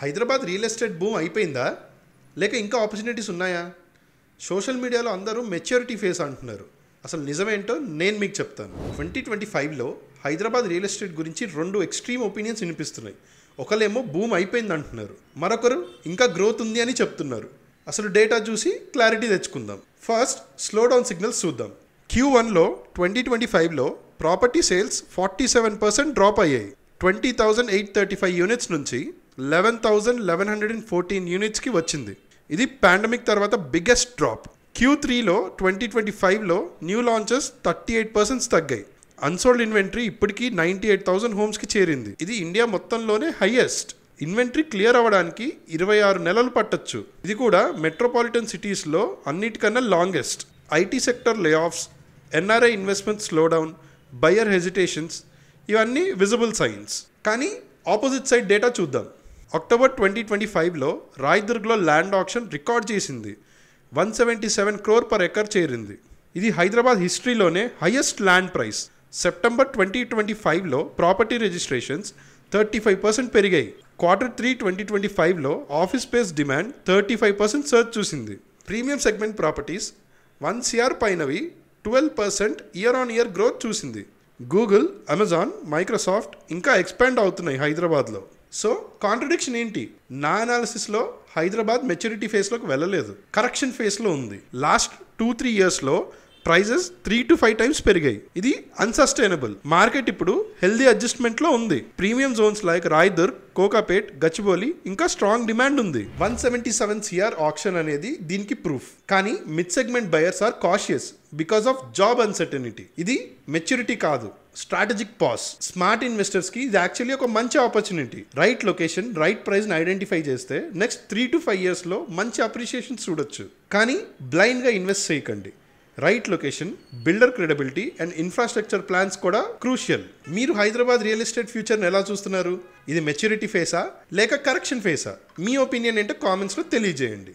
Hyderabad real estate boom అయిపోయిందా లేక ఇంకా ఆపర్చునిటీస్ ఉన్నాయా? సోషల్ మీడియాలో అందరూ మెచ్యూరిటీ ఫేస్ అంటున్నారు. అసలు నిజమేంటో నేను మీకు చెప్తాను. 2025లో హైదరాబాద్ రియల్ ఎస్టేట్ గురించి రెండు ఎక్స్ట్రీమ్ ఒపీనియన్స్ వినిపిస్తున్నాయి. ఒకళ్ళేమో బూమ్ అయిపోయింది అంటున్నారు, మరొకరు ఇంకా గ్రోత్ ఉంది అని చెప్తున్నారు. అసలు డేటా చూసి క్లారిటీ తెచ్చుకుందాం. ఫస్ట్ స్లో డౌన్ సిగ్నల్స్ చూద్దాం. Q1లో 2025లో ప్రాపర్టీ సేల్స్ 47% డ్రాప్ అయ్యాయి. 20,835 యూనిట్స్ నుంచి 11,114 యూనిట్స్కి వచ్చింది. ఇది పాండమిక్ తర్వాత బిగ్గెస్ట్ డ్రాప్. Q3లో 2025లో న్యూ లాంచెస్ 38% తగ్గాయి. అన్సోల్డ్ ఇన్వెంటరీ ఇప్పటికీ 98,000 హోమ్స్కి చేరింది. ఇది ఇండియా మొత్తంలోనే హైయెస్ట్. ఇన్వెంటరీ క్లియర్ అవ్వడానికి 26 నెలలు పట్టొచ్చు. ఇది కూడా మెట్రోపాలిటన్ సిటీస్లో అన్నిటికన్నా longest. IT sector layoffs, NRI investment slowdown, buyer hesitations ఇవన్నీ విజిబుల్ సైన్స్. కానీ ఆపోజిట్ సైడ్ డేటా చూద్దాం. అక్టోబర్ 2025లో రాయ్దుర్గ్లో ల్యాండ్ ఆక్షన్ రికార్డ్ చేసింది. 177 crore per acre చేరింది. ఇది హైదరాబాద్ హిస్టరీలోనే highest land price. September 2025లో property registrations 35% పెరిగాయి. Q3 2025లో ఆఫీస్ స్పేస్ డిమాండ్ 35% సర్చ్ చూసింది. ప్రీమియం సెగ్మెంట్ ప్రాపర్టీస్ 1 crore పైనవి 12% ఇయర్ ఆన్ ఇయర్ గ్రోత్ చూసింది. గూగుల్, అమెజాన్, మైక్రోసాఫ్ట్ ఇంకా ఎక్స్పాండ్ అవుతున్నాయి హైదరాబాద్లో. సో కాంట్రడిక్షన్ ఏంటి? నా అనాలిసిస్లో హైదరాబాద్ మెచ్యూరిటీ ఫేస్లోకి వెళ్ళలేదు, కరెక్షన్ ఫేస్లో ఉంది. లాస్ట్ 2-3 ఇయర్స్లో ప్రైజెస్ 3 to 5 times పెరిగాయి. ఇది అన్సస్టైనబుల్. మార్కెట్ ఇప్పుడు హెల్దీ అడ్జస్ట్మెంట్లో ఉంది. Premium zones like Raidurg, Kokapet, Gachibowli ఇంకా స్ట్రాంగ్ డిమాండ్ ఉంది. 177 crore ఆక్షన్ అనేది దీనికి ప్రూఫ్. కానీ mid segment buyers are cautious because of job uncertainty. ఇది మెచ్యూరిటీ కాదు, స్ట్రాటజిక్ పాస్. స్మార్ట్ ఇన్వెస్టర్స్కి ఇది యాక్చువల్లీ ఒక మంచి ఆపర్చునిటీ. రైట్ లొకేషన్, రైట్ ప్రైస్ని ఐడెంటిఫై చేస్తే నెక్స్ట్ 3 to 5 yearsలో మంచి అప్రిషియేషన్ చూడొచ్చు. కానీ బ్లైండ్గా ఇన్వెస్ట్ చేయకండి. Right location, builder credibility and infrastructure plans కూడా క్రూషియల్. మీరు హైదరాబాద్ రియల్ ఎస్టేట్ ఫ్యూచర్ని ఎలా చూస్తున్నారు? ఇది మెచ్యూరిటీ ఫేసా లేక కరెక్షన్ ఫేసా? మీ ఒపీనియన్ ఏంటో కామెంట్స్లో తెలియజేయండి.